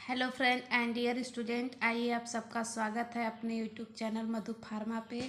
Hello friend and dear student, आइए आप सबका स्वागत है अपने यूट्यूब चैनल मधु फार्मा पे।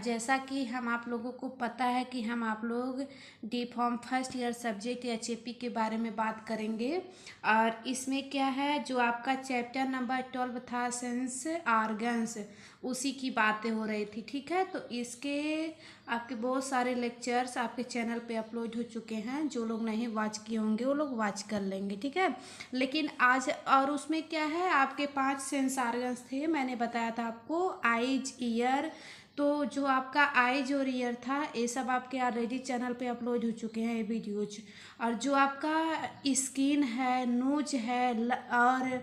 जैसा कि हम आप लोगों को पता है कि हम आप लोग D form first year subject HAP के बारे में बात करेंगे। और इसमें क्या है, जो आपका चैप्टर नंबर 12 था सेंस ऑर्गन्स, उसी की बातें हो रही थी। ठीक है, तो इसके आपके बहुत सारे लेक्चर्स आपके चैनल पे अपलोड हो चुके हैं। जो लोग नहीं वॉच किए होंगे वो लोग वॉच कर लेंगे। ठीक है, लेकिन आज और उसमें क्या है, आपके 5 सेंस ऑर्गन्स थे। मैंने बताया था आपको आइज, ईयर। तो जो आपका आइज और ईयर था ये सब आपके ऑलरेडी चैनल पे अपलोड हो चुके हैं ये वीडियोज। और जो आपका स्किन है, नोज है और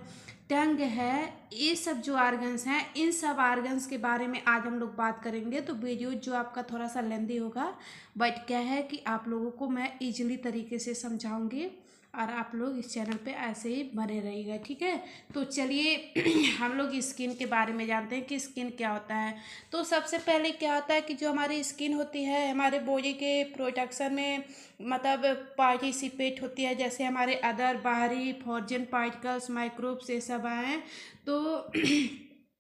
टंग है, ये सब जो ऑर्गन्स हैं, इन सब ऑर्गन्स के बारे में आज हम लोग बात करेंगे। तो वीडियो जो आपका थोड़ा सा लेंदी होगा, बट क्या है कि आप लोगों को मैं इजीली तरीके से समझाऊंगी और आप लोग इस चैनल पे ऐसे ही बने रहिएगा। ठीक है, तो चलिए हम लोग स्किन के बारे में जानते हैं कि स्किन क्या होता है। तो सबसे पहले क्या होता है कि जो हमारी स्किन होती है हमारे बॉडी के प्रोटेक्शन में मतलब पार्टिसिपेट होती है। जैसे हमारे अदर बाहरी फॉरेन पार्टिकल्स, माइक्रोब्स ये सब आए तो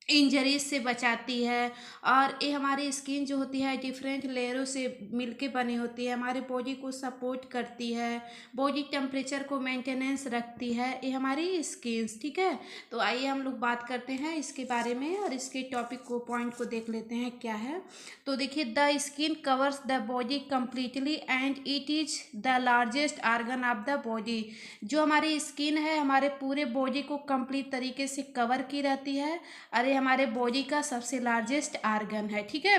इंजरीज से बचाती है। और ये हमारी स्किन जो होती है डिफरेंट लेयरों से मिलके बनी होती है, हमारे बॉडी को सपोर्ट करती है, बॉडी टेम्परेचर को मेंटेनेंस रखती है, ये हमारी स्किन्स। ठीक है, तो आइए हम लोग बात करते हैं इसके बारे में और इसके टॉपिक को, पॉइंट को देख लेते हैं क्या है। तो देखिए, the skin covers the body completely and it is the largest organ of the body. जो हमारी स्किन है हमारे पूरे बॉडी को कंप्लीट तरीके से कवर की रहती है और ये हमारे बॉडी का सबसे लार्जेस्ट ऑर्गन है। ठीक है,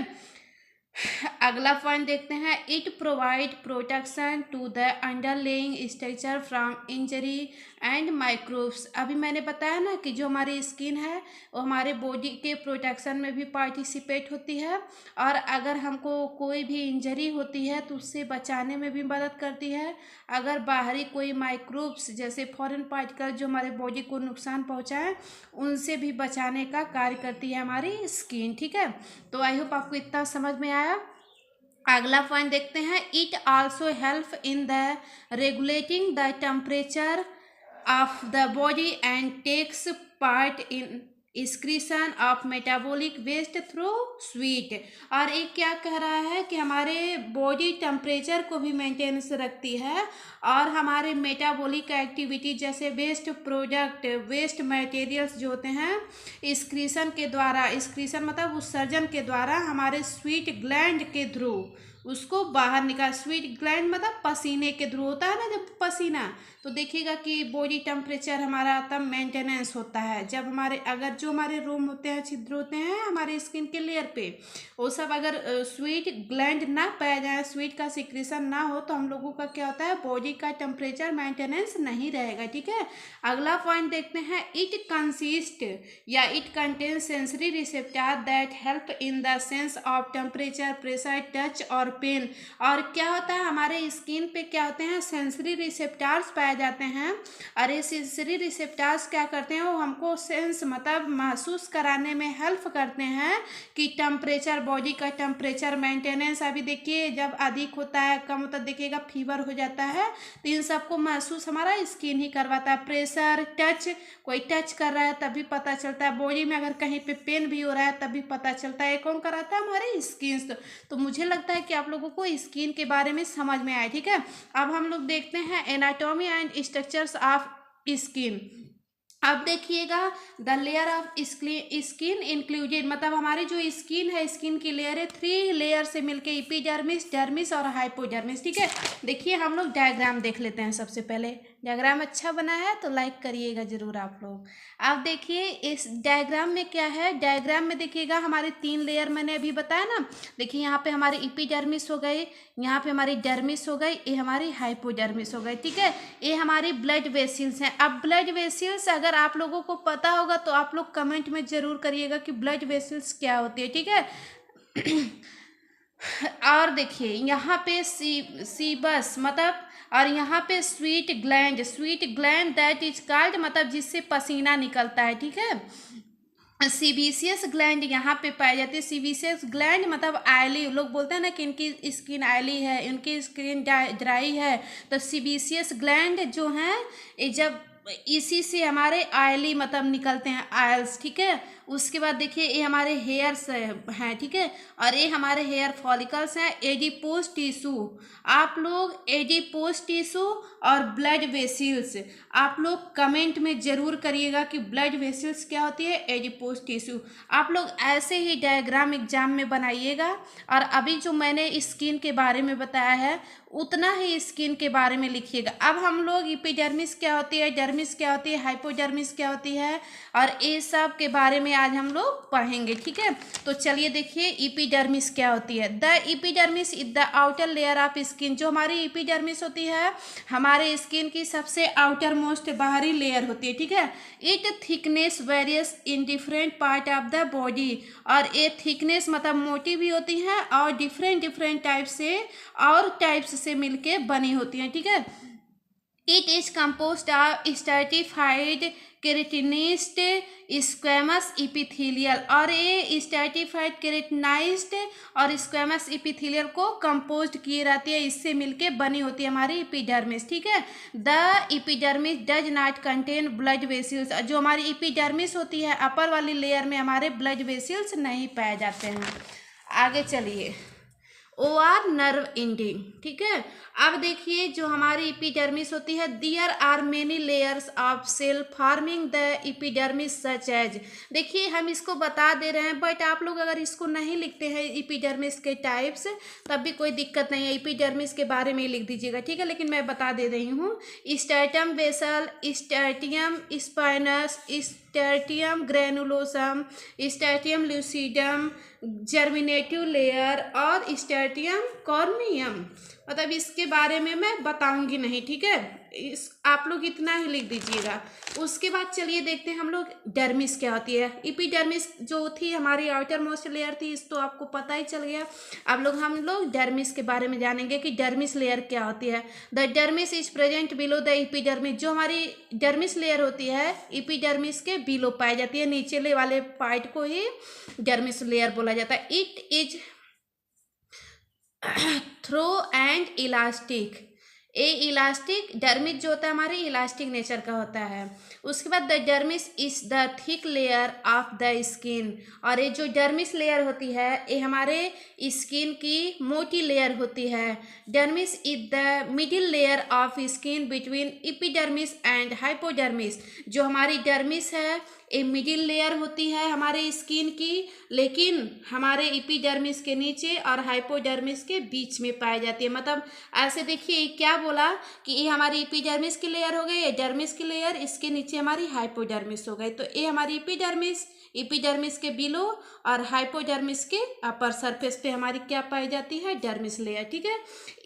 अगला पॉइंट देखते हैं। It provide protection to the underlying structure from injury and microbes. अभी मैंने बताया ना कि जो हमारी स्किन है वो हमारे बॉडी के प्रोटेक्शन में भी पार्टिसिपेट होती है, और अगर हमको कोई भी इंजरी होती है तो उससे बचाने में भी मदद करती है। अगर बाहरी कोई माइक्रोब्स जैसे फॉरेन पार्टिकल जो हमारे बॉडी को नुकसान पहुंचाए, उनसे भी बचाने का कार्य करती है हमारी स्किन। ठीक है, तो आई होप आपको इतना समझ में आया। अगला पॉइंट देखते हैं। It also help in the regulating the temperature of the body and takes part in excretion of metabolic waste through sweat. और ये क्या कह रहा है कि हमारे बॉडी टेम्परेचर को भी मेंटेनेंस रखती है और हमारे मेटाबॉलिक एक्टिविटी जैसे वेस्ट प्रोडक्ट, वेस्ट मटेरियल्स जो होते हैं एक्सक्रीशन के द्वारा, एक्सक्रीशन मतलब उत्सर्जन के द्वारा हमारे स्वीट ग्लैंड के थ्रू उसको बाहर निकाल। स्वीट ग्लैंड मतलब पसीने के थ्रू होता है ना, जब पसीना, तो देखिएगा कि बॉडी टेम्परेचर हमारा तब मेंटेनेंस होता है। जब हमारे अगर जो हमारे रूम होते हैं, छिद्र होते हैं हमारे स्किन के लेयर पे, वो सब अगर स्वीट ग्लैंड ना पाया जाए, स्वीट का सिक्रीशन ना हो, तो हम लोगों का क्या होता है, बॉडी का टेम्परेचर मेंटेनेंस नहीं रहेगा। ठीक है, अगला पॉइंट देखते हैं। इट कंसिस्ट या it contains sensory receptor that help in the sense of temperature, pressure, touch और पेन। और क्या होता है, हमारे स्किन पे क्या होते हैं, सेंसरी रिसेप्टर्स पाए जाते हैं। और ये सेंसरी रिसेप्टर्स क्या करते हैं, वो हमको सेंस मतलब महसूस कराने में हेल्प करते हैं कि टेम्परेचर, बॉडी का टेम्परेचर मेंटेनेंस। अभी देखिए जब अधिक होता है, कम होता है, देखिएगा फीवर हो जाता है, तो इन सबको महसूस हमारा स्किन ही करवाता है। प्रेशर, टच, कोई टच कर रहा है तभी पता चलता है। बॉडी में अगर कहीं पे पेन भी हो रहा है तभी पता चलता है। ये कौन कराता है, हमारे स्किन। तो मुझे लगता है कि आप लोगों को स्किन के बारे में समझ में आया। ठीक है, अब हम लोग देखते हैं anatomy and structures of skin. अब देखिएगा, the layer of skin included, मतलब हमारी जो स्किन है, स्किन की लेयर है 3 लेयर से मिलके एपिडर्मिस, डर्मिस और हाइपोडर्मिस। ठीक है, देखिए हम लोग डायग्राम देख लेते हैं। सबसे पहले डायग्राम अच्छा बना है तो लाइक करिएगा जरूर आप लोग। अब देखिए इस डायग्राम में क्या है, डायग्राम में देखिएगा हमारे 3 लेयर मैंने अभी बताया ना। देखिए यहाँ पे हमारी एपिडर्मिस हो गई, यहाँ पे हमारी डर्मिस हो गई, ये हमारी हाइपोडर्मिस हो गई। ठीक है, ये हमारी ब्लड वेसिल्स हैं। अब ब्लड वेसिल्स अगर आप लोगों को पता होगा तो आप लोग कमेंट में जरूर करिएगा कि ब्लड वेसिल्स क्या होती है। ठीक है, और देखिए यहाँ पे सीबस मतलब, और यहाँ पे sweet gland, sweet gland that is called, मतलब जिससे पसीना निकलता है। ठीक है, सीबीसियस ग्लैंड यहाँ पे पाई जाती है। सीबीसियस ग्लैंड मतलब ऑयली, लोग बोलते हैं ना कि इनकी स्किन ऑयली है, इनकी स्किन ड्राई है, तो सीबीसियस ग्लैंड जो है ये जब इसी से हमारे ऑयली मतलब निकलते हैं ऑयल्स, ठीक है। उसके बाद देखिए ये हमारे हेयर्स हैं, ठीक है, और ये हमारे हेयर फॉलिकल्स हैं। एडिपोज टिश्यू, आप लोग एडिपोज टिश्यू और ब्लड वेसिल्स आप लोग कमेंट में ज़रूर करिएगा कि ब्लड वेसिल्स क्या होती है, एडिपोज टिश्यू। आप लोग ऐसे ही डायग्राम एग्जाम में बनाइएगा। और अभी जो मैंने स्किन के बारे में बताया है उतना ही स्किन के बारे में लिखिएगा। अब हम लोग एपिडर्मिस क्या होती है, डर्मिस क्या होती है, हाइपोडर्मिस क्या होती है, और ये सब के बारे में आज हम लोग पढ़ेंगे, ठीक है। तो चलिए देखिए एपिडर्मिस क्या होती है। The epidermis is the outer layer of skin. जो हमारी एपिडर्मिस होती है हमारे स्किन की सबसे आउटर मोस्ट बाहरी लेयर होती है, ठीक है। It thickness various in different part of the body, और ये थिकनेस मतलब मोटी भी होती है और डिफरेंट डिफरेंट टाइप से और टाइप्स से मिलके बनी होती हैं, ठीक है। It is composed of stratified keratinized squamous epithelial, और ये स्ट्रैटिफाइड केरेटिनाइज्ड और स्क्वेमस इपिथेलियल को कंपोज्ड किए रहती है, इससे मिलके बनी होती है हमारी एपिडर्मिस, ठीक है। The epidermis does not contain blood vessels. जो हमारी एपिडर्मिस होती है अपर वाली लेयर में हमारे ब्लड वेसिल्स नहीं पाए जाते हैं। आगे चलिए, ओआर नर्व एंडिंग, ठीक है। अब देखिए जो हमारी एपिडर्मिस होती है, there are many layers of cell forming the epidermis such as. देखिए हम इसको बता दे रहे हैं बट आप लोग अगर इसको नहीं लिखते हैं एपिडर्मिस के टाइप्स तब भी कोई दिक्कत नहीं है, एपिडर्मिस के बारे में ही लिख दीजिएगा, ठीक है। लेकिन मैं बता दे रही हूँ, stratum basale, stratum spinosum, stratum granulosum, stratum lucidum, germinative layer और स्ट्रैटियम कॉर्नियम। मतलब इसके बारे में मैं बताऊंगी नहीं, ठीक है। इस आप लोग इतना ही लिख दीजिएगा। उसके बाद चलिए देखते हैं हम लोग डर्मिस क्या होती है। एपिडर्मिस जो थी हमारी आउटर मोस्ट लेयर थी, इस तो आपको पता ही चल गया। अब हम लोग डर्मिस के बारे में जानेंगे कि डर्मिस लेयर क्या होती है। The dermis is present below the epidermis. जो हमारी डर्मिस लेयर होती है एपिडर्मिस के बिलो पाई जाती है, नीचे वाले पार्ट को ही डर्मिस लेयर बोला जाता है। It is throw and elastic. A elastic dermis जो होता है हमारे इलास्टिक नेचर का होता है। उसके बाद the dermis is the thick layer of the skin, और ये जो डर्मिस लेयर होती है ये हमारे स्किन की मोटी लेयर होती है। Dermis is the middle layer of skin between epidermis and hypodermis. जो हमारी डर्मिस है ये मिडिल लेयर होती है हमारे स्किन की, लेकिन हमारे एपिडर्मिस के नीचे और हाइपोडर्मिस के बीच में पाई जाती है। मतलब ऐसे देखिए क्या बोला कि ये हमारी एपिडर्मिस की लेयर हो गई, ये डर्मिस की लेयर, इसके नीचे हमारी हाइपोडर्मिस हो गई। तो ये हमारी एपिडर्मिस के बिलो और हाइपोडर्मिस के अपर सरफेस पे हमारी क्या पाई जाती है, डर्मिस लेयर, ठीक है।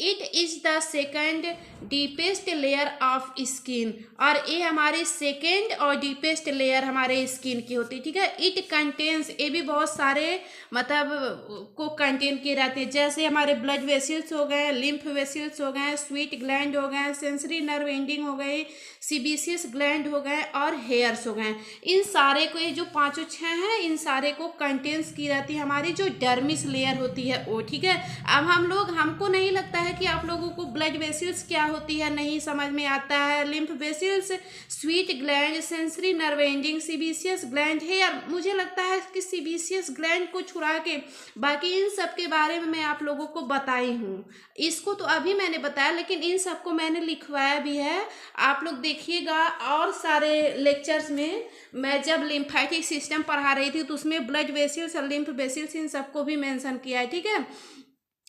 It is the second deepest layer of skin, और ये हमारी सेकंड और डीपेस्ट लेयर हमारे स्किन की होती है, ठीक है। इट कंटेन्स, ये भी बहुत सारे मतलब को कंटेन किए रहते हैं, जैसे हमारे ब्लड वेसिल्स हो गए, लिम्फ वेसिल्स हो गए, स्वीट ग्लैंड हो गए, सेंसरी नर्व एंडिंग हो गई, सीबीसियस ग्लैंड हो गए और हेयर्स हो गए। इन सारे को, ये जो पांचों छह हैं, इन सारे को कंटेन्स की रहती है हमारी जो डर्मिस लेयर होती है वो, ठीक है। अब हमको नहीं लगता है कि आप लोगों को ब्लड वेसिल्स क्या होती है नहीं समझ में आता है। Lymph vessels, sweat gland, sensory nerve ending, sebaceous gland, hair, मुझे लगता है कि सीबीसियस ग्लैंड को छुड़ा के बाकी इन सब के बारे में मैं आप लोगों को बताई हूँ। इसको तो अभी मैंने बताया, लेकिन इन सबको मैंने लिखवाया भी है, आप लोग देखिएगा। और सारे लेक्चर्स में मैं जब लिम्फेटिक सिस्टम पढ़ा रही थी तो उसमें ब्लड वेसिल्स और लिम्फ वेसिल्स इन सबको भी मेंशन किया है, ठीक है।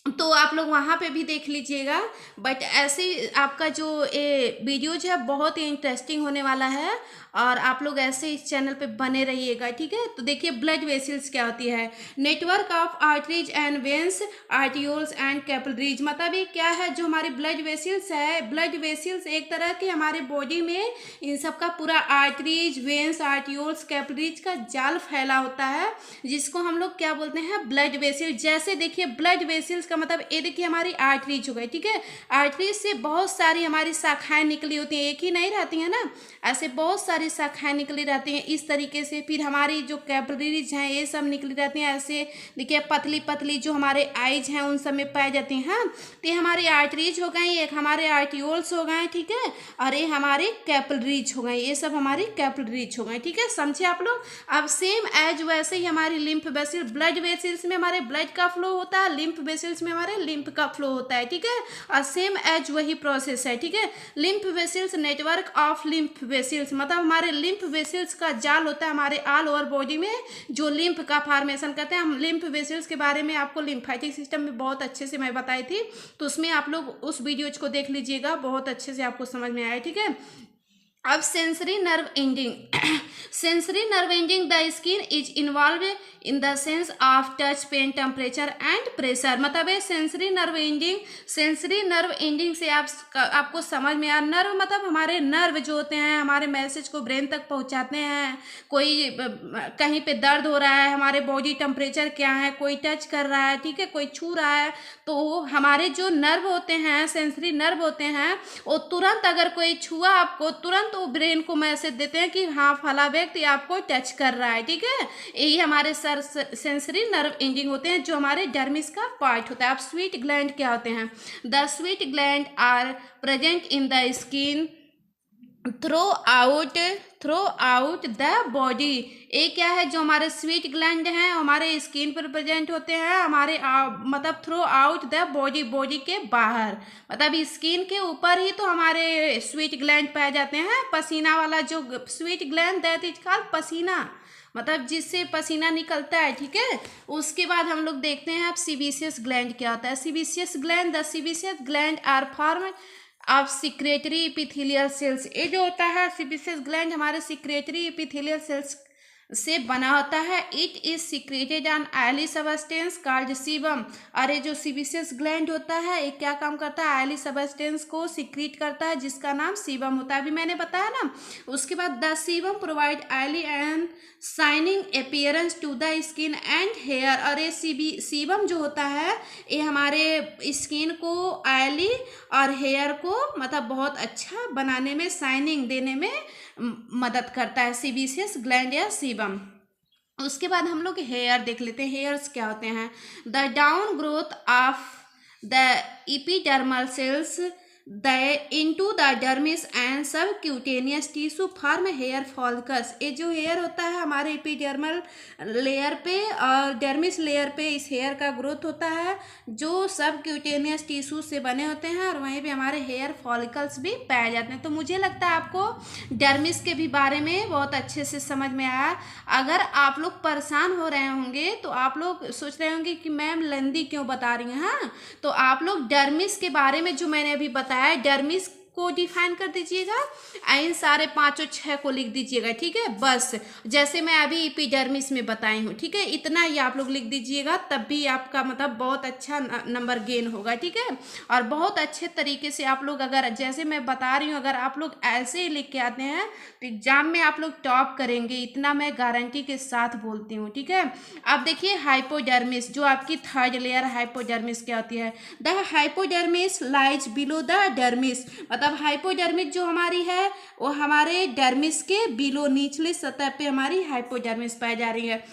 तो आप लोग वहाँ पे भी देख लीजिएगा। बट ऐसे आपका जो ये वीडियोज है बहुत ही इंटरेस्टिंग होने वाला है, और आप लोग ऐसे इस चैनल पे बने रहिएगा, ठीक है। तो देखिए ब्लड वेसिल्स क्या होती है। Network of arteries and veins, arterioles and capillaries. मतलब ये क्या है, जो हमारी ब्लड वेसिल्स है, ब्लड वेसिल्स एक तरह के हमारे बॉडी में इन सब का पूरा आर्टरीज, वेंस, आर्टियोल्स, कैपिलरीज का जाल फैला होता है, जिसको हम लोग क्या बोलते हैं, ब्लड वेसिल। जैसे देखिए ब्लड वेसिल्स का का मतलब ये देखिए हमारी आर्टरीज हो गई, ठीक है। आर्टरीज से बहुत सारी हमारी शाखाएं निकली होती हैं, एक ही नहीं रहती हैं ना, ऐसे बहुत सारी शाखाएं निकली रहती हैं इस तरीके से। फिर हमारी जो कैपिलरीज हैं ये सब निकली रहती हैं ऐसे, देखिए पतली पतली जो हमारे आइज हैं उन सब में पाई जाती हैं। हाँ, तो ये हमारी आर्टरीज हो गई, एक हमारे आर्टियोल्स हो गए, ठीक है, और ये हमारे कैपिलरीज हो गए, ये सब हमारी कैपिलरीज हो गए, ठीक है, समझे आप लोग। अब सेम एज वैसे ही हमारी लिम्फ वेसल, ब्लड वेसल्स में हमारे ब्लड का फ्लो होता है, लिम्फ वेसल्स में हमारे लिम्फ का फ्लो होता है, ठीक है, और सेम एज वही प्रोसेस है, ठीक है। Lymph vessels, network of lymph vessels, मतलब हमारे लिम्फ वेसल्स का जाल होता है हमारे ऑल ओवर बॉडी में जो लिम्फ का फॉर्मेशन करते हैं। हम लिम्फ वेसल्स के बारे में आपको लिम्फेटिक सिस्टम में बहुत अच्छे से मैं बताई थी, तो उसमें आप लोग उस वीडियोज को देख लीजिएगा, बहुत अच्छे से आपको समझ में आया, ठीक है। अब sensory nerve ending sensory nerve ending, the skin is involve in the sense of touch, pain, temperature and pressure. मतलब है sensory nerve ending, sensory nerve ending से आपको समझ में आ, नर्व मतलब हमारे नर्व जो होते हैं हमारे मैसेज को ब्रेन तक पहुंचाते हैं। कोई कहीं पे दर्द हो रहा है, हमारे बॉडी टेम्परेचर क्या है, कोई टच कर रहा है, ठीक है, कोई छू रहा है, तो हमारे जो नर्व होते हैं, सेंसरी नर्व होते हैं, वो तुरंत अगर कोई छुआ आपको, तुरंत वो ब्रेन को मैसेज देते हैं कि हाँ फला व्यक्ति आपको टच कर रहा है, ठीक है। यही हमारे सेंसरी नर्व एंडिंग होते हैं जो हमारे डर्मिस का पार्ट होता है। अब स्वीट ग्लैंड क्या होते हैं? The sweat gland are present in the skin throughout the body. ये क्या है? जो हमारे स्वीट ग्लैंड हैं हमारे स्किन पर प्रेजेंट होते हैं, हमारे मतलब throughout the body, body के बाहर, मतलब स्किन के ऊपर ही तो हमारे स्वीट ग्लैंड पाए जाते हैं। पसीना वाला जो sweet gland that is called पसीना, मतलब जिससे पसीना निकलता है, ठीक है। उसके बाद हम लोग देखते हैं अब सीबेसियस ग्लैंड क्या होता है। Sebaceous gland, the sebaceous gland are form of secretory epithelial cells. ये जो होता है सीबेसियस ग्लैंड हमारे सिक्रेटरी एपिथेलियल सेल्स से बना होता है। It is secreted on oily substance called sebum. और ये जो सीबेसियस ग्लैंड होता है ये क्या काम करता है? ऑयली सबस्टेंस को सिक्रीट करता है जिसका नाम सीबम होता है, अभी मैंने बताया ना। उसके बाद the sebum provide oily and shining appearance to the skin and hair. और ये सीबम जो होता है ये हमारे स्किन को ऑयली और हेयर को मतलब बहुत अच्छा बनाने में, शाइनिंग देने में मदद करता है सीबेसियस ग्लैंड या सीबम। उसके बाद हम लोग हेयर देख लेते हैं। हेयर्स क्या होते हैं? The down growth of the epidermal cells into the dermis and subcutaneous tissue form hair follicles. ये जो हेयर होता है हमारे एपिडर्मल लेयर पे और डर्मिस लेयर पे इस हेयर का ग्रोथ होता है जो सबक्यूटेनियस टिश्यू से बने होते हैं, और वहीं पे हमारे हेयर फॉलिकल्स भी पाए जाते हैं। तो मुझे लगता है आपको डर्मिस के भी बारे में बहुत अच्छे से समझ में आया। अगर आप लोग परेशान हो रहे होंगे तो आप लोग सोच रहे होंगे कि मैम लंदी क्यों बता रही हैं, हाँ, तो आप लोग डर्मिस के बारे में जो मैंने अभी बताया डर्मिस को डिफाइन कर दीजिएगा, इन सारे 5 और 6 को लिख दीजिएगा, ठीक है। बस जैसे मैं अभी एपिडर्मिस में बताई हूँ, ठीक है, इतना ही आप लोग लिख दीजिएगा, तब भी आपका मतलब बहुत अच्छा नंबर गेन होगा, ठीक है। और बहुत अच्छे तरीके से आप लोग अगर जैसे मैं बता रही हूँ अगर आप लोग ऐसे ही लिख के आते हैं तो एग्जाम में आप लोग टॉप करेंगे, इतना मैं गारंटी के साथ बोलती हूँ, ठीक है। अब देखिए हाइपोडर्मिस, जो आपकी थर्ड लेयर हाइपोडर्मिस क्या होती है? The hypodermis lies below the dermis. मतलब हाइपोडर्मिस जो हमारी है वो हमारे डर्मिस के बिलो, निचले सतह पे हमारी हाइपोडर्मिस पाई जा रही है।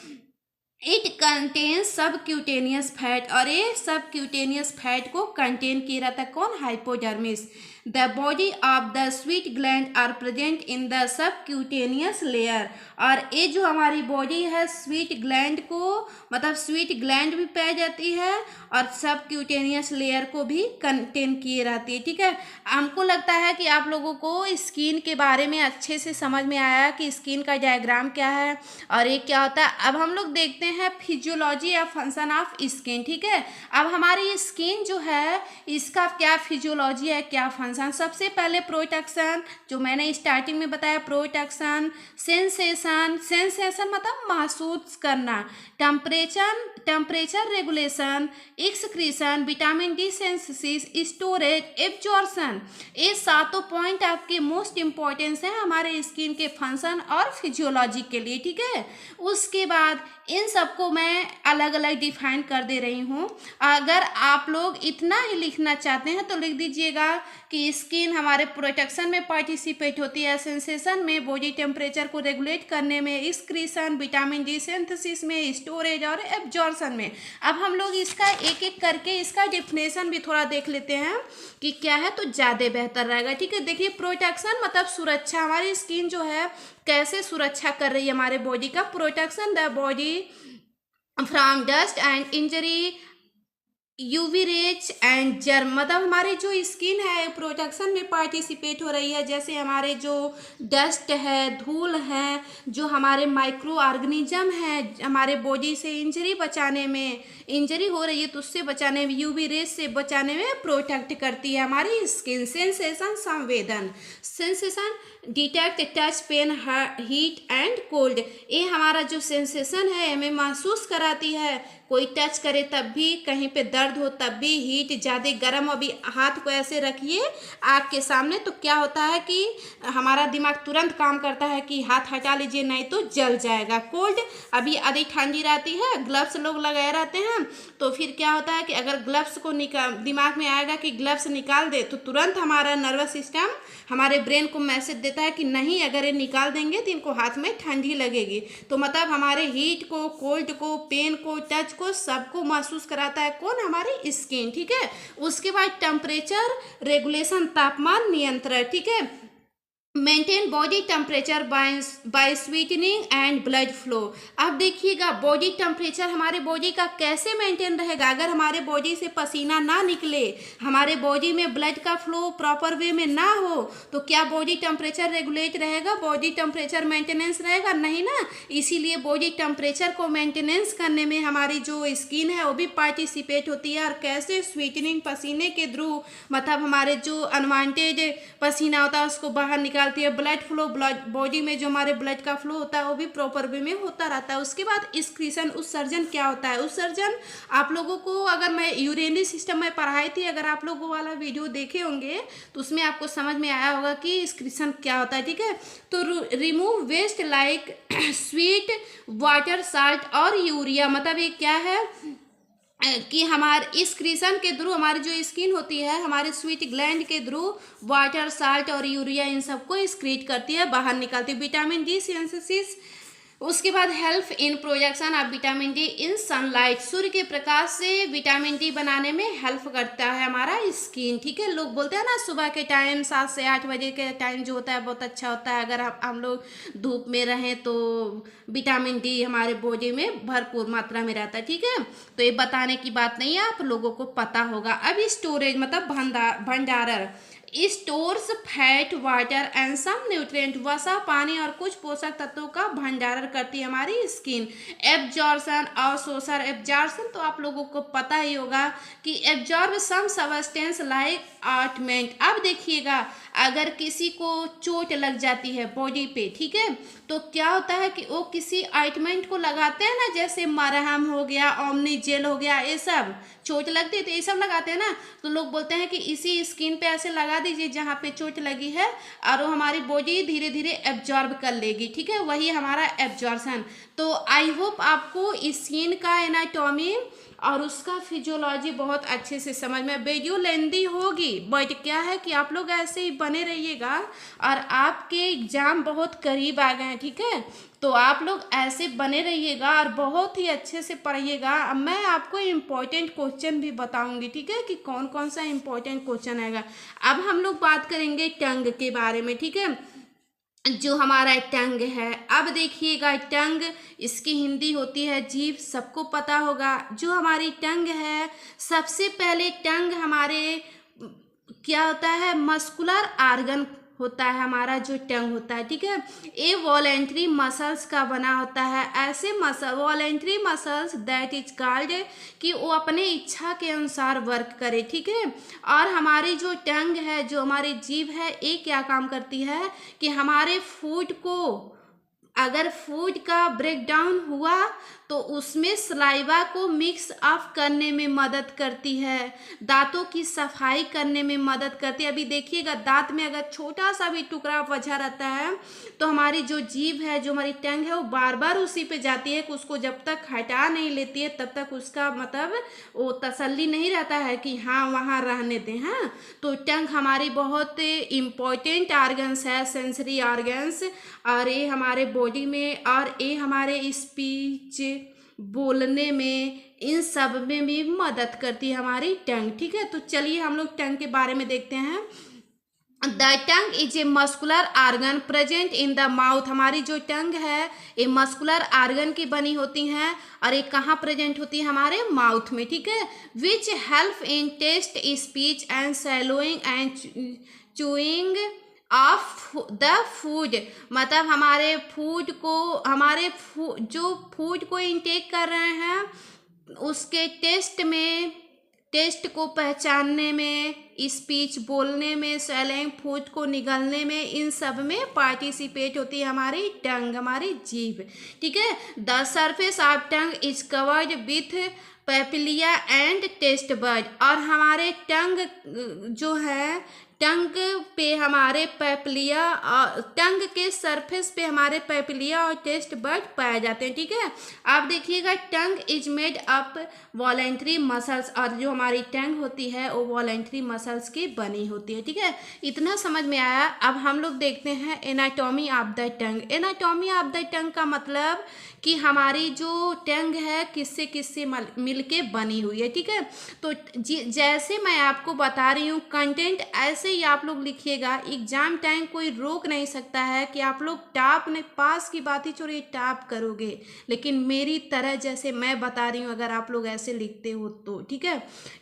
इट कंटेन्स सबक्यूटेनियस फैट, और ये सबक्यूटेनियस फैट को कंटेन किया रहता है कौन? Hypodermis. The body of the sweat gland are present in the subcutaneous layer. और ये जो हमारी बॉडी है स्वीट ग्लैंड को मतलब स्वीट ग्लैंड भी पाई जाती है और सबक्यूटेनियस लेयर को भी कंटेन किए रहती है, ठीक है। हमको लगता है कि आप लोगों को स्किन के बारे में अच्छे से समझ में आया कि स्किन का डायग्राम क्या है और ये क्या होता है। अब हम लोग देखते हैं फिजियोलॉजी या फंक्शन ऑफ स्किन, ठीक है। अब हमारी स्किन जो है इसका क्या फिजियोलॉजी है, क्या फंक्शन फंक्शन। सबसे पहले प्रोटेक्शन, जो मैंने स्टार्टिंग में बताया, प्रोटेक्शन, सेंसेशन, सेंसेशन मतलब महसूस करना, temperature regulation, excretion, vitamin D synthesis, storage, absorption. ये सातों पॉइंट आपके मोस्ट इंपॉर्टेंस हैं हमारे स्किन के फंक्शन और फिजियोलॉजी के लिए, ठीक है। उसके बाद इन सबको मैं अलग अलग डिफाइन कर दे रही हूँ। अगर आप लोग इतना ही लिखना चाहते हैं तो लिख दीजिएगा कि स्किन हमारे प्रोटेक्शन में पार्टिसिपेट होती है, सेंसेशन में, बॉडी टेम्परेचर को रेगुलेट करने में, एक्सक्रीशन, विटामिन डी सिंथेसिस में, स्टोरेज और एब्जॉर्प्शन में। अब हम लोग इसका एक एक करके इसका डेफिनेशन भी थोड़ा देख लेते हैं कि क्या है, तो ज़्यादा बेहतर रहेगा, ठीक है। देखिए, प्रोटेक्शन मतलब सुरक्षा, हमारी स्किन जो है कैसे सुरक्षा कर रही है हमारे बॉडी का। Protection the body from dust and injury, UV rays and germ, मतलब हमारे जो स्किन है प्रोटेक्शन में पार्टिसिपेट हो रही है। जैसे हमारे जो डस्ट है, धूल है, जो हमारे माइक्रो ऑर्गेनिज्म है, हमारे बॉडी से इंजरी बचाने में, इंजरी हो रही है तो उससे बचाने में, यूवी रेज से बचाने में प्रोटेक्ट करती है हमारी स्किन। सेंसेशन, संवेदन, sensation detect touch pain, heat and cold. ये हमारा जो सेंसेशन है हमें महसूस कराती है, कोई टच करे तब भी, कहीं पे दर्द हो तब भी, हीट ज़्यादा गर्म, अभी हाथ को ऐसे रखिए आग के सामने तो क्या होता है कि हमारा दिमाग तुरंत काम करता है कि हाथ हटा लीजिए नहीं तो जल जाएगा। कोल्ड, अभी आधी ठंडी रहती है, ग्लव्स लोग लगाए रहते हैं तो फिर क्या होता है कि अगर ग्लव्स को दिमाग में आएगा कि ग्लव्स निकाल दे तो तुरंत हमारा नर्वस सिस्टम हमारे ब्रेन को मैसेज देता है कि नहीं, अगर ये निकाल देंगे तो इनको हाथ में ठंडी लगेगी। तो मतलब हमारे हीट को, कोल्ड को, पेन को, टच को, सबको महसूस कराता है कौन, हमारी स्किन, ठीक है। उसके बाद टेम्परेचर रेगुलेशन, तापमान नियंत्रण, ठीक है। Maintain body temperature by sweetening and blood flow. अब देखिएगा बॉडी टेम्परेचर हमारे बॉडी का कैसे मेंटेन रहेगा। अगर हमारे बॉडी से पसीना ना निकले, हमारे बॉडी में ब्लड का फ्लो प्रॉपर वे में ना हो तो क्या बॉडी टेम्परेचर रेगुलेट रहेगा, बॉडी टेम्परेचर मेंटेनेंस रहेगा, नहीं ना। इसीलिए बॉडी टेम्परेचर को मेंटेनेंस करने में हमारी जो स्किन है वो भी पार्टिसिपेट होती है। और कैसे, स्वीटनिंग, पसीने के थ्रू, मतलब हमारे जो अनवांटेड पसीना होता है उसको बाहर निकालती है। ब्लड फ्लो, ब्लड बॉडी में जो हमारे ब्लड का फ्लो होता है वो भी प्रॉपर वे में होता रहता है। उसके बाद एक्सक्रीशन, उत्सर्जन क्या होता है। उत्सर्जन आप लोगों को, अगर मैं यूरिनरी सिस्टम में पढ़ाई थी, अगर आप लोग वो वाला वीडियो देखे होंगे तो उसमें आपको समझ में आया होगा कि एक्सक्रीशन क्या होता है, ठीक है। तो remove waste like sweat, water, salt और यूरिया, मतलब ये क्या है कि हमारे एक्सक्रीशन के थ्रू हमारी जो स्किन होती है हमारे स्वीट ग्लैंड के थ्रू वाटर, साल्ट और यूरिया इन सबको एक्सक्रीट करती है, बाहर निकालती है। विटामिन डी सिंथेसिस, उसके बाद help in projection of vitamin D in sunlight, सूर्य के प्रकाश से विटामिन डी बनाने में हेल्प करता है हमारा स्किन, ठीक है। लोग बोलते हैं ना सुबह के टाइम 7 से 8 बजे के टाइम जो होता है बहुत अच्छा होता है, अगर हम लोग धूप में रहें तो विटामिन डी हमारे बॉडी में भरपूर मात्रा में रहता है, ठीक है। तो ये बताने की बात नहीं है, आप लोगों को पता होगा। अब स्टोरेज मतलब भंडारण, stores fat, water and some nutrient, वसा, पानी और कुछ पोषक तत्वों का भंडारण करती है हमारी स्किन। एब्जॉर्प्शन और शोषण, एब्जॉर्प्शन तो आप लोगों को पता ही होगा कि absorb some substance like ointment. अब देखिएगा अगर किसी को चोट लग जाती है बॉडी पे, ठीक है, तो क्या होता है कि वो किसी ऑइंटमेंट को लगाते हैं ना, जैसे मरहम हो गया, ओमनी जेल हो गया, ये सब चोट लगती है तो ये सब लगाते हैं ना। तो लोग बोलते हैं कि इसी स्किन पे ऐसे लगा दीजिए जहाँ पे चोट लगी है और वो हमारी बॉडी धीरे धीरे एब्जॉर्ब कर लेगी, ठीक है, वही हमारा एब्जॉर्प्शन। तो आई होप आपको स्किन का एनाटॉमी और उसका फिजियोलॉजी बहुत अच्छे से समझ में। वीडियो लेंदी होगी बट क्या है कि आप लोग ऐसे ही बने रहिएगा और आपके एग्ज़ाम बहुत करीब आ गए हैं, ठीक है। तो आप लोग ऐसे बने रहिएगा और बहुत ही अच्छे से पढ़िएगा। अब मैं आपको इम्पोर्टेंट क्वेश्चन भी बताऊंगी, ठीक है, कि कौन कौन सा इम्पोर्टेंट क्वेश्चन आएगा। अब हम लोग बात करेंगे टंग के बारे में, ठीक है, जो हमारा टंग है। अब देखिएगा टंग, इसकी हिंदी होती है जीभ, सबको पता होगा। जो हमारी टंग है, सबसे पहले टंग हमारे क्या होता है, मस्कुलर आर्गन होता है हमारा जो टंग होता है, ठीक है, ये वॉलेंट्री मसल्स का बना होता है। ऐसे muscle voluntary muscles that is called कि वो अपने इच्छा के अनुसार वर्क करे, ठीक है। और हमारी जो टंग है, जो हमारी जीभ है, ये क्या काम करती है कि हमारे फूड को, अगर फूड का ब्रेक डाउन हुआ तो उसमें सलाइवा को मिक्स अप करने में मदद करती है, दांतों की सफाई करने में मदद करती है। अभी देखिएगा दांत में अगर छोटा सा भी टुकड़ा बचा रहता है तो हमारी जो जीभ है, जो हमारी टंग है, वो बार बार उसी पे जाती है कि उसको जब तक हटा नहीं लेती है तब तक उसका मतलब वो तसल्ली नहीं रहता है कि हाँ वहाँ रहने दें। हाँ, तो टंग हमारी बहुत इम्पोर्टेंट ऑर्गन्स है, सेंसरी ऑर्गन्स, और ये हमारे बॉडी में और ये हमारे स्पीच, बोलने में, इन सब में भी मदद करती है हमारी टंग, ठीक है। तो चलिए हम लोग टंग के बारे में देखते हैं। The tongue is a muscular organ present in the mouth. हमारी जो टंग है ये मस्कुलर आर्गन की बनी होती हैं और ये कहाँ प्रेजेंट होती है, हमारे माउथ में, ठीक है। Which help in taste, speech and swallowing and chewing of the food. मतलब हमारे फूड को, जो फूड को इंटेक कर रहे हैं उसके टेस्ट को पहचानने में, स्पीच बोलने में, स्वेलिंग, फूड को निगलने में, इन सब में पार्टिसिपेट होती है हमारी टंग, हमारी जीभ, ठीक है। The surface of tongue is covered with papillae and taste bud. और हमारे टंग जो है, टंग पे हमारे पेपिलिया, टंग के सरफेस पे हमारे पेपिलिया और टेस्ट बड पाए जाते हैं, ठीक है। आप देखिएगा tongue is made up voluntary muscles, और जो हमारी टंग होती है वो वॉलेंट्री मसल्स की बनी होती है, ठीक है। इतना समझ में आया। अब हम लोग देखते हैं anatomy of the tongue. Anatomy of the tongue का मतलब कि हमारी जो टंग है किससे किससे मिलके बनी हुई है, ठीक है। तो जैसे मैं आपको बता रही हूँ कंटेंट ऐसे ही आप लोग लिखिएगा। एग्जाम टाइम कोई रोक नहीं सकता है कि आप लोग टॉप ने, पास की बात ही छोड़िए, टॉप करोगे, लेकिन मेरी तरह जैसे मैं बता रही हूँ अगर आप लोग ऐसे लिखते हो तो, ठीक है।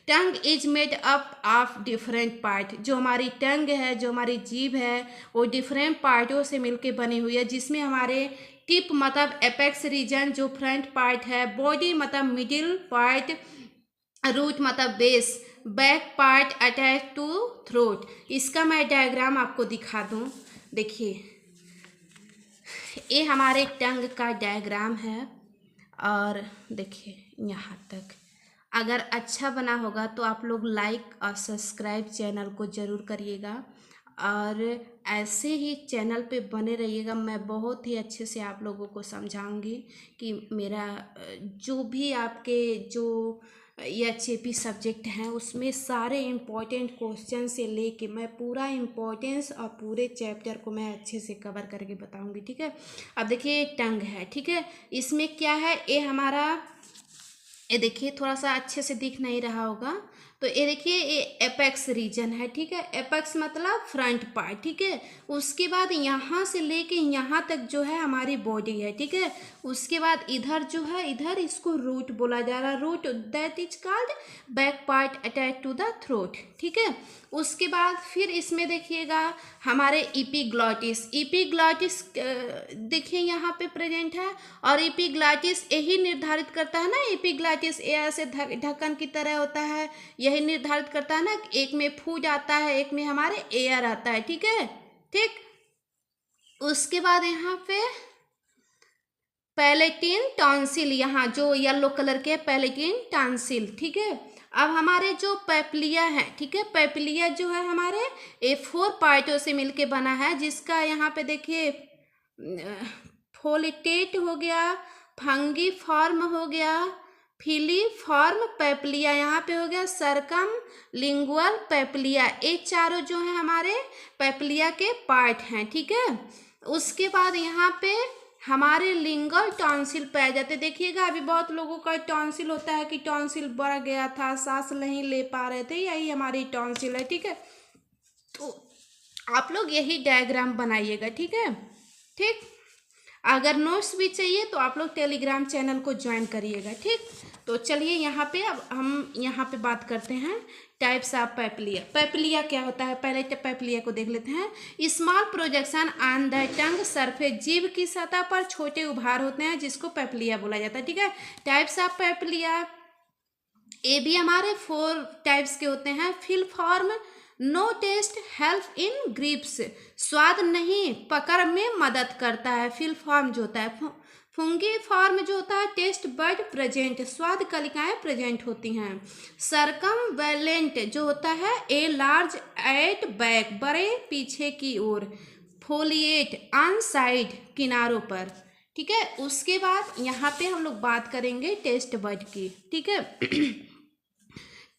Tongue is made up of different part. जो हमारी टंग है, जो हमारी जीभ है, वो डिफरेंट पार्टों से मिलके बनी हुई है, जिसमें हमारे टिप मतलब एपेक्स रीजन जो फ्रंट पार्ट है, बॉडी मतलब मिडिल पार्ट, रूट मतलब base, back part attach to throat. इसका मैं डायग्राम आपको दिखा दूं, देखिए ये हमारे टंग का डायग्राम है और देखिए यहाँ तक। अगर अच्छा बना होगा तो आप लोग लाइक और सब्सक्राइब चैनल को ज़रूर करिएगा और ऐसे ही चैनल पे बने रहिएगा। मैं बहुत ही अच्छे से आप लोगों को समझाऊंगी कि मेरा जो भी आपके जो HAP सब्जेक्ट हैं उसमें सारे इम्पोर्टेंट क्वेश्चन से लेके मैं पूरा इम्पोर्टेंस और पूरे चैप्टर को मैं अच्छे से कवर करके बताऊंगी, ठीक है। अब देखिए टंग है, ठीक है, इसमें क्या है, ये हमारा, ये देखिए थोड़ा सा अच्छे से दिख नहीं रहा होगा, तो ये देखिए ये एपेक्स रीजन है, ठीक है। एपेक्स मतलब फ्रंट पार्ट, ठीक है। उसके बाद यहाँ से लेके यहाँ तक जो है हमारी बॉडी है, ठीक है। उसके बाद इधर जो है, इधर इसको रूट बोला जा रहा है, root that is called back part attach to the throat, ठीक है। उसके बाद फिर इसमें देखिएगा हमारे एपिग्लॉटिस। एपिग्लॉटिस देखिए यहाँ पे प्रेजेंट है और एपिग्लॉटिस यही निर्धारित करता है ना, एपिग्लॉटिस ऐसे ढक्कन की तरह होता है, यही निर्धारित करता है ना, एक में फूड आता है, एक में हमारे एयर आता है, ठीक है, ठीक। उसके बाद यहाँ पे पैलेटिन टॉन्सिल, यहाँ जो येलो कलर के पैलेटिन टॉन्सिल, ठीक है। अब हमारे जो पेपिलिया है, ठीक है, पेपिलिया जो है हमारे ये 4 पार्टों से मिलके बना है, जिसका यहाँ पे देखिए फोलिटेट हो गया, फंगी फॉर्म हो गया, फिलीफॉर्म पेपिलिया यहाँ पे हो गया, सरकम लिंगुअल पेपिलिया, ये चारों जो है हमारे पेपिलिया के पार्ट हैं, ठीक है। उसके बाद यहाँ पे हमारे लिंगल टॉन्सिल पाए जाते। देखिएगा अभी बहुत लोगों का टॉन्सिल होता है कि टॉन्सिल बढ़ गया था, सांस नहीं ले पा रहे थे, यही हमारी टॉन्सिल है, ठीक है। तो आप लोग यही डायग्राम बनाइएगा, ठीक है, ठीक। अगर नोट्स भी चाहिए तो आप लोग टेलीग्राम चैनल को ज्वाइन करिएगा, ठीक। तो चलिए यहाँ पे अब हम यहाँ पे बात करते हैं टाइप्स ऑफ पैपिलिया। पैपिलिया क्या होता है, पहले पैपिलिया को देख लेते हैं। Small projection on the tongue surface, जीभ की सतह पर छोटे उभार होते हैं जिसको पैपिलिया बोला जाता है, ठीक है। टाइप्स ऑफ पैपिलिया, ये भी हमारे 4 टाइप्स के होते हैं। Filiform, no taste, help in grips, स्वाद नहीं पकड़ में मदद करता है, फिल फॉर्म जो होता है। फंगी फॉर्म जो होता है, टेस्ट बड प्रेजेंट, स्वाद कलिकाएं प्रेजेंट होती हैं। सरकमवेलेंट जो होता है, ए लार्ज एट बैक, बड़े पीछे की ओर। फोलिएट ऑन साइड, किनारों पर, ठीक है। उसके बाद यहाँ पे हम लोग बात करेंगे टेस्ट बड की, ठीक है।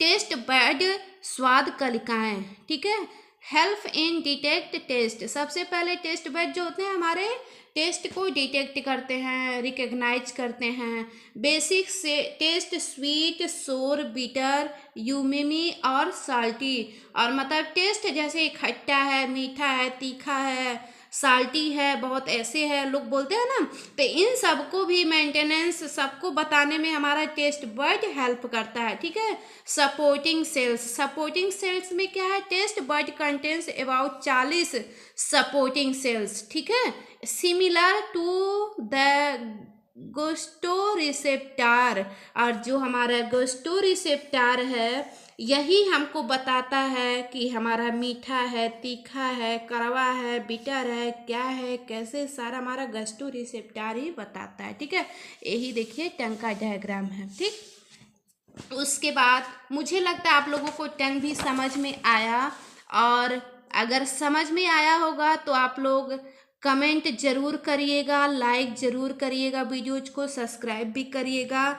टेस्ट बड स्वाद कलिकाएं, ठीक है। हेल्प इन डिटेक्ट टेस्ट, सबसे पहले टेस्ट बड जो होते हैं हमारे टेस्ट को डिटेक्ट करते हैं, रिकग्नाइज करते हैं। बेसिक से टेस्ट स्वीट, सोर, बिटर, यूमिमी और साल्टी, और मतलब टेस्ट जैसे खट्टा है, मीठा है, तीखा है, साल्टी है, बहुत ऐसे है लोग बोलते हैं ना। तो इन सबको भी मेंटेनेंस सबको बताने में हमारा टेस्ट बड हेल्प करता है, ठीक है। सपोर्टिंग सेल्स, सपोर्टिंग सेल्स में क्या है, taste bud contains about 40 supporting cells, ठीक है। Similar to the gusto receptor, और जो हमारा गुस्टो रिसेप्टार है यही हमको बताता है कि हमारा मीठा है, तीखा है, कड़वा है, बिटर है, क्या है, कैसे, सारा हमारा गुस्टो रिसेप्टार ही बताता है, ठीक है। यही देखिए टंग का डायग्राम है, ठीक। उसके बाद मुझे लगता है आप लोगों को टंग भी समझ में आया, और अगर समझ में आया होगा तो आप लोग कमेंट जरूर करिएगा, लाइक जरूर करिएगा, वीडियोज को सब्सक्राइब भी करिएगा,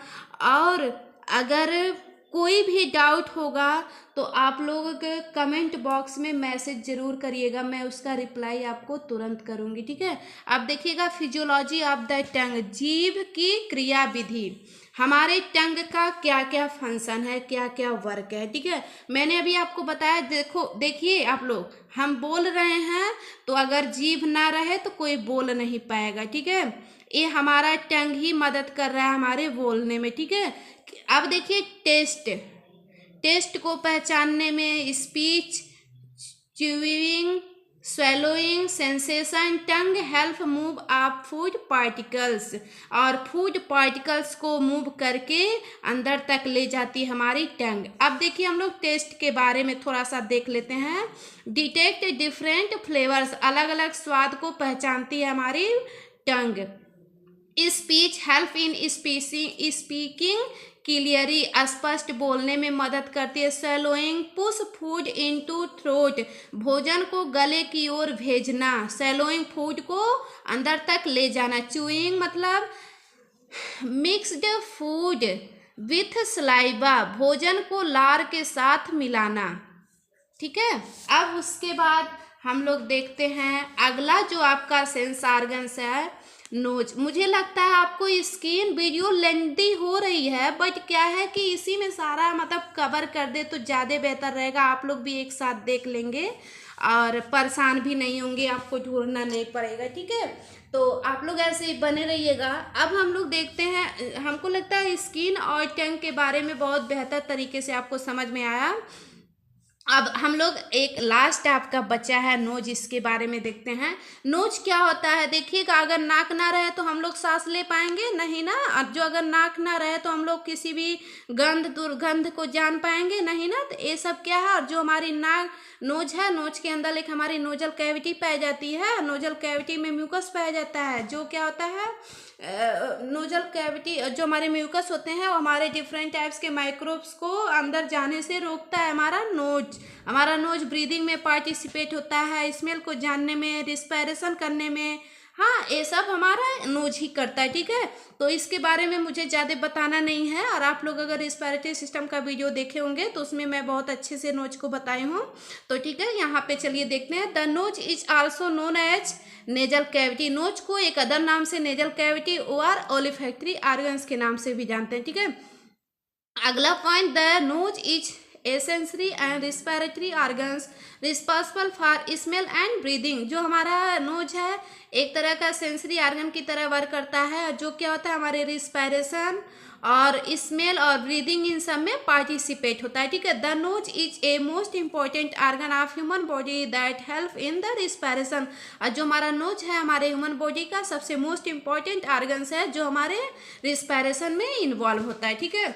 और अगर कोई भी डाउट होगा तो आप लोग के कमेंट बॉक्स में मैसेज जरूर करिएगा, मैं उसका रिप्लाई आपको तुरंत करूंगी, ठीक है। अब देखिएगा फिजियोलॉजी ऑफ द टंग, जीभ की क्रिया विधि, हमारे टंग का क्या क्या फंक्शन है, क्या क्या वर्क है, ठीक है। मैंने अभी आपको बताया, देखिए आप लोग, हम बोल रहे हैं तो अगर जीभ ना रहे तो कोई बोल नहीं पाएगा, ठीक है। ये हमारा टंग ही मदद कर रहा है हमारे बोलने में, ठीक है। अब देखिए टेस्ट, टेस्ट को पहचानने में speech, chewing, swallowing, sensation, tongue help move of food particles, और फूड पार्टिकल्स को मूव करके अंदर तक ले जाती हमारी टंग। अब देखिए हम लोग टेस्ट के बारे में थोड़ा सा देख लेते हैं। डिटेक्ट डिफरेंट फ्लेवर्स, अलग अलग स्वाद को पहचानती है हमारी tongue. Speech help in speaking clearly, स्पष्ट बोलने में मदद करती है। Swallowing push food into throat, भोजन को गले की ओर भेजना, स्वेलोइंग फूड को अंदर तक ले जाना। च्यूइंग मतलब मिक्स्ड फूड विथ सलाइवा, भोजन को लार के साथ मिलाना, ठीक है। अब उसके बाद हम लोग देखते हैं अगला जो आपका सेंस ऑर्गन्स है, नोज। मुझे लगता है आपको स्क्रीन वीडियो लेंथी हो रही है, बट क्या है कि इसी में सारा मतलब कवर कर दे तो ज़्यादा बेहतर रहेगा, आप लोग भी एक साथ देख लेंगे और परेशान भी नहीं होंगे, आपको ढूंढना नहीं पड़ेगा, ठीक है। तो आप लोग ऐसे ही बने रहिएगा। अब हम लोग देखते हैं, हमको लगता है स्किन और टंग के बारे में बहुत बेहतर तरीके से आपको समझ में आया। अब हम लोग एक लास्ट आपका बचा है नोज, इसके बारे में देखते हैं। नोज क्या होता है, देखिएगा अगर नाक ना रहे तो हम लोग सांस ले पाएंगे नहीं ना, और जो अगर नाक ना रहे तो हम लोग किसी भी गंध दुर्गंध को जान पाएंगे नहीं ना। तो ये सब क्या है, और जो हमारी नाक नोज है, नोज के अंदर एक हमारी नोजल कैविटी पाई जाती है, नोजल कैविटी में म्यूकस पाया जाता है, जो क्या होता है नोजल कैविटी, जो हमारे म्यूकस होते हैं वो हमारे डिफरेंट टाइप्स के माइक्रोब्स को अंदर जाने से रोकता है। हमारा नोज ब्रीदिंग में पार्टिसिपेट होता है, स्मेल को जानने में, रिस्पायरेशन करने में, हाँ ये सब हमारा नोज ही करता है, ठीक है। तो इसके बारे में मुझे ज़्यादा बताना नहीं है, और आप लोग अगर रिस्पायरेटरी सिस्टम का वीडियो देखे होंगे तो उसमें मैं बहुत अच्छे से नोज को बताई हूँ। तो ठीक है, यहाँ पे चलिए देखते हैं। The nose is also known as nasal cavity, nose को एक अदर नाम से नेजल कैविटी और ओलिफैक्टरी ऑर्गन्स के नाम से भी जानते हैं, ठीक है। अगला point, the nose is a sensory and respiratory organs responsible for smell and breathing. जो हमारा नोज है एक तरह का सेंसरी ऑर्गन की तरह वर्क करता है, जो क्या होता है हमारे रिस्पिरेशन और स्मेल और ब्रीदिंग इन सब में पार्टिसिपेट होता है, ठीक है। The nose is a most important organ of human body that help in the respiration. और जो हमारा नोज है हमारे ह्यूमन बॉडी का सबसे मोस्ट इंपॉर्टेंट ऑर्गन्स है जो हमारे रिस्पिरेशन में इन्वॉल्व होता है, ठीक है।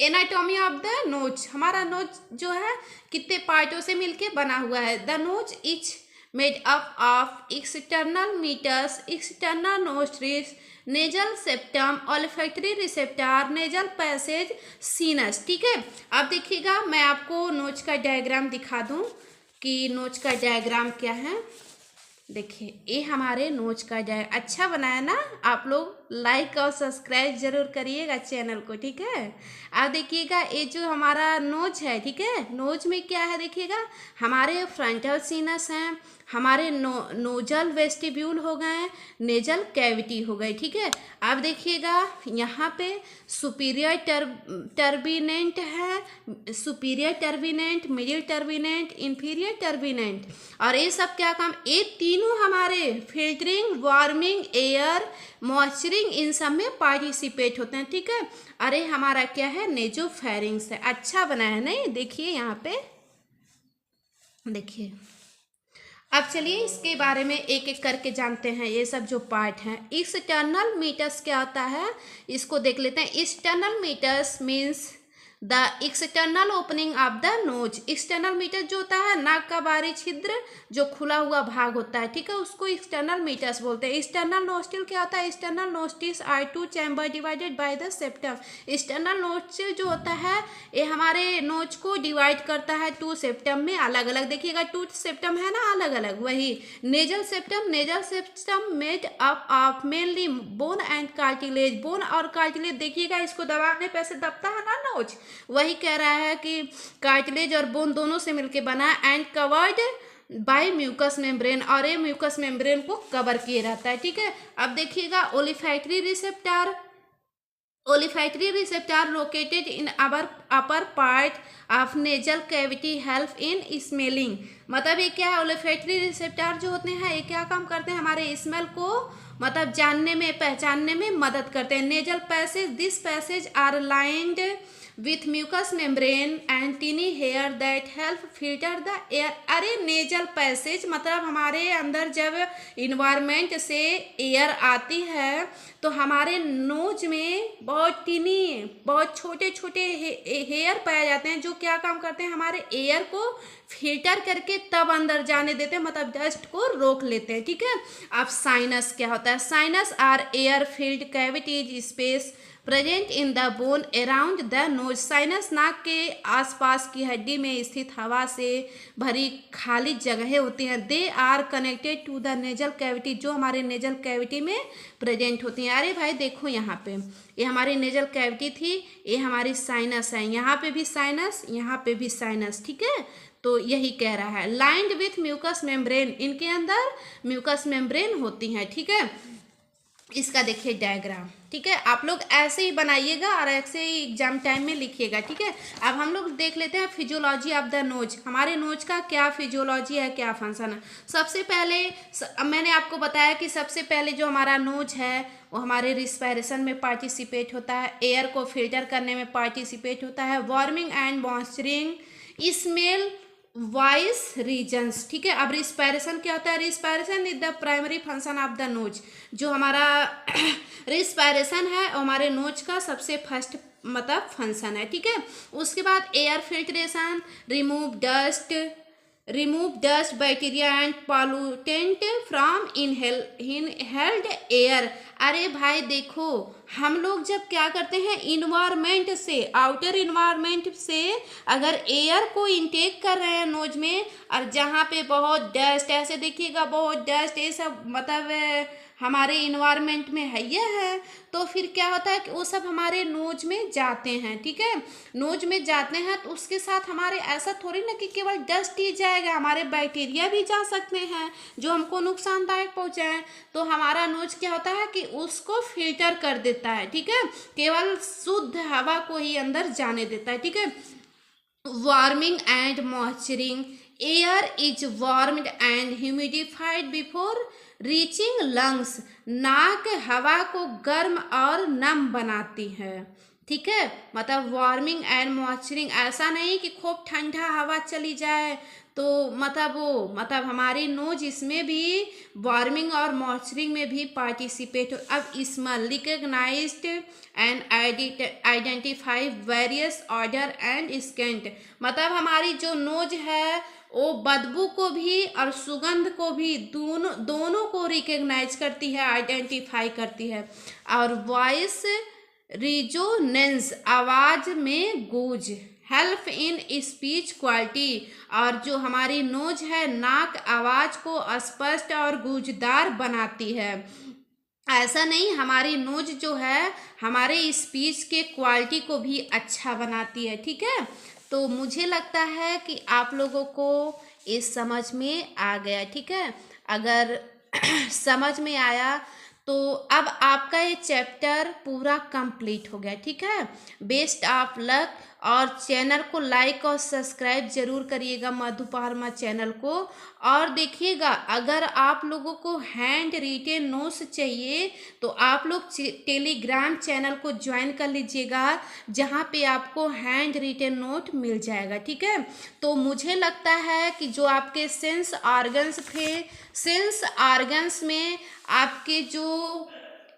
एनाटॉमी ऑफ द नोज, हमारा नोज जो है कितने पार्टों से मिलके बना हुआ है। The nose is made up of external metres, external nostrils, nasal septum, olfactory receptor, nasal passage, sinus, ठीक है। अब देखिएगा मैं आपको नोज का डायग्राम दिखा दूं कि नोज का डायग्राम क्या है। देखिए ये हमारे नोज का अच्छा बनाया ना, आप लोग लाइक और सब्सक्राइब जरूर करिएगा चैनल को, ठीक है। अब देखिएगा ये जो हमारा नोज है, ठीक है, नोज में क्या है देखिएगा, हमारे फ्रंटल सीनस हैं, हमारे नोजल वेस्टिब्यूल हो गए, नेजल कैविटी हो गई, ठीक है। अब देखिएगा यहाँ पे सुपीरियर टर्बिनेंट है, सुपीरियर टर्बिनेंट, मिडिल टर्बिनेंट, इंफीरियर टर्बिनेंट, और ये सब क्या काम, ये तीनों हमारे फिल्टरिंग, वार्मिंग, एयर, मॉइस्चरिंग इन सब में पार्टिसिपेट होते हैं, ठीक है। अरे हमारा क्या है नेजोफेरिंग्स है, अच्छा बना है नहीं, देखिए यहाँ पे देखिए। अब चलिए इसके बारे में एक एक करके जानते हैं, ये सब जो पार्ट हैं। एक्सटर्नल मीटर्स क्या होता है इसको देख लेते हैं। External metres means the external opening of the nose. External metre जो होता है नाक का बाहरी छिद्र जो खुला हुआ भाग होता है, ठीक है, उसको एक्सटर्नल मीटर्स बोलते हैं। एक्सटर्नल नोस्ट्रिल क्या होता है, external nostrils are two chamber divided by the septum. External nostril जो होता है ये हमारे नोज को डिवाइड करता है टू सेप्टम में अलग अलग, देखिएगा टू सेप्टम है ना अलग अलग, वही nasal septum. Nasal septum made up of mainly bone and cartilage. Bone और कार्टिलेज देखिएगा इसको दबाने पे से दबता है ना नोज, वही कह रहा है कि कार्टिलेज और बोन दोनों से मिलके बना है। And covered by mucous membrane, और ये म्यूकस मेम्ब्रेन को कवर किए रहता है, ठीक है। अब देखिएगा olfactory receptor. Olfactory receptor located in our upper part of nasal cavity help in smelling. मतलब ये क्या है, ओलिफैक्टरी रिसेप्टर जो होते हैं ये क्या काम करते हैं, हमारे स्मेल को मतलब जानने में पहचानने में मदद करते हैं। Nasal passage, this passage are lined with mucous membrane and tiny hair that help filter the air। अरे नेजल पैसेज मतलब हमारे अंदर जब इन्वायरमेंट से एयर आती है तो हमारे नोज में बहुत टीनी बहुत छोटे छोटे हेयर पाए जाते हैं जो क्या काम करते हैं, हमारे एयर को फिल्टर करके तब अंदर जाने देते हैं, मतलब डस्ट को रोक लेते हैं, ठीक है। अब साइनस क्या होता है, sinus are air filled cavities space present in the bone around the nose. Sinus नाक के आसपास की हड्डी में स्थित हवा से भरी खाली जगहें होती हैं। They are connected to the nasal cavity, जो हमारे नेजल कैविटी में प्रेजेंट होती हैं। अरे भाई देखो यहाँ पे ये हमारी नेजल कैविटी थी, ये हमारी साइनस है, यहाँ पे भी साइनस, यहाँ पे भी साइनस, ठीक है। तो यही कह रहा है लाइंड विथ म्यूकस मेम्ब्रेन, इनके अंदर म्यूकस मेम्ब्रेन होती हैं, ठीक है। इसका देखिए डायग्राम, ठीक है, आप लोग ऐसे ही बनाइएगा और ऐसे ही एग्जाम टाइम में लिखिएगा, ठीक है। अब हम लोग देख लेते हैं फिजियोलॉजी ऑफ द नोज, हमारे नोज का क्या फिजियोलॉजी है, क्या फंक्शन है। सबसे पहले मैंने आपको बताया कि सबसे पहले जो हमारा नोज है वो हमारे रिस्पायरेशन में पार्टिसिपेट होता है, एयर को फिल्टर करने में पार्टिसिपेट होता है, warming and moisturizing, smell voice reasons, ठीक है। अब रिस्पायरेशन क्या होता है, respiration is the primary function of the nose. जो हमारा रिस्पायरेशन है हमारे नोज का सबसे फर्स्ट मतलब फंक्शन है, ठीक है। उसके बाद air filtration, remove dust bacteria and pollutant from inhaled air. अरे भाई देखो हम लोग जब क्या करते हैं इन्वायरमेंट से, आउटर इन्वायरमेंट से अगर एयर को इनटेक कर रहे हैं नोज में, और जहाँ पे बहुत डस्ट, ऐसे देखिएगा बहुत डस्ट ये सब मतलब हमारे इन्वायरमेंट में है ये है, तो फिर क्या होता है कि वो सब हमारे नोज में जाते हैं, ठीक है। नोज में जाते हैं तो उसके साथ हमारे ऐसा थोड़ी ना कि केवल डस्ट ही जाए जाएगा, हमारे बैक्टीरिया भी जा सकते हैं जो हमको नुकसानदायक पहुंचाएं। तो हमारा नोज क्या होता है कि उसको फिल्टर कर देता है, ठीक है, केवल शुद्ध हवा को ही अंदर जाने देता है, ठीक है। Warming and moisturizing, air is warmed and humidified before reaching lungs, नाक हवा को गर्म और नम बनाती है, ठीक है। मतलब वार्मिंग एंड मॉइस्चरिंग, ऐसा नहीं कि खूब ठंडा हवा चली जाए तो मतलब हमारी नोज इसमें भी वार्मिंग और मॉइस्चरिंग में भी पार्टिसिपेट हो। अब smell, recognized and identify various odour and scent, मतलब हमारी जो नोज है वो बदबू को भी और सुगंध को भी दोनों को रिकग्नाइज करती है, आइडेंटिफाई करती है। और वॉइस रिजोनेंस, आवाज में गूंज, हेल्प इन स्पीच क्वालिटी, और जो हमारी नोज है नाक आवाज को स्पष्ट और गूंजदार बनाती है। ऐसा नहीं, हमारी नोज जो है हमारे स्पीच के क्वालिटी को भी अच्छा बनाती है, ठीक है। तो मुझे लगता है कि आप लोगों को इस समझ में आ गया, ठीक है। अगर समझ में आया तो अब आपका ये चैप्टर पूरा कंप्लीट हो गया, ठीक है। बेस्ट ऑफ लक, और चैनल को लाइक और सब्सक्राइब जरूर करिएगा मधु पारमा चैनल को। और देखिएगा, अगर आप लोगों को हैंड रिटेन नोट्स चाहिए तो आप लोग टेलीग्राम चैनल को ज्वाइन कर लीजिएगा, जहाँ पे आपको हैंड रिटेन नोट मिल जाएगा, ठीक है। तो मुझे लगता है कि जो आपके सेंस ऑर्गन्स थे, सेंस ऑर्गन्स में आपके जो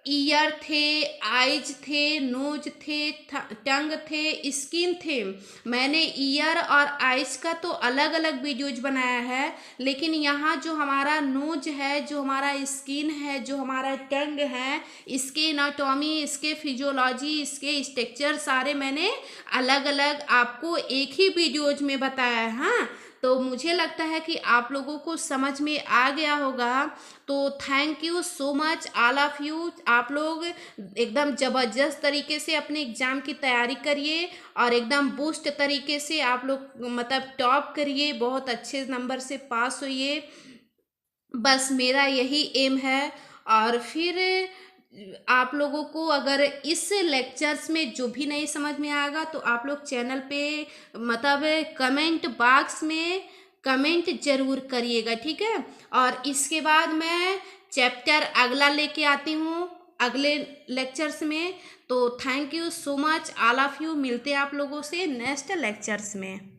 ईयर थे, आइज थे, नोज थे, टंग थे, स्किन थे। मैंने ईयर और आइज का तो अलग अलग वीडियोज बनाया है, लेकिन यहाँ जो हमारा नोज है, जो हमारा स्किन है, जो हमारा टंग है, इसके एनाटॉमी, इसके फिजियोलॉजी, इसके स्ट्रक्चर सारे मैंने अलग अलग आपको एक ही वीडियोज में बताया है। हाँ, तो मुझे लगता है कि आप लोगों को समझ में आ गया होगा। तो thank you so much all of you. आप लोग एकदम ज़बरदस्त तरीके से अपने एग्ज़ाम की तैयारी करिए और एकदम बूस्ट तरीके से आप लोग मतलब टॉप करिए, बहुत अच्छे नंबर से पास होइए, बस मेरा यही एम है। और फिर आप लोगों को अगर इस लेक्चर्स में जो भी नहीं समझ में आएगा तो आप लोग चैनल पे मतलब कमेंट बॉक्स में कमेंट जरूर करिएगा, ठीक है। और इसके बाद मैं चैप्टर अगला लेके आती हूँ अगले लेक्चर्स में। तो thank you so much all of you, मिलते हैं आप लोगों से नेक्स्ट लेक्चर्स में।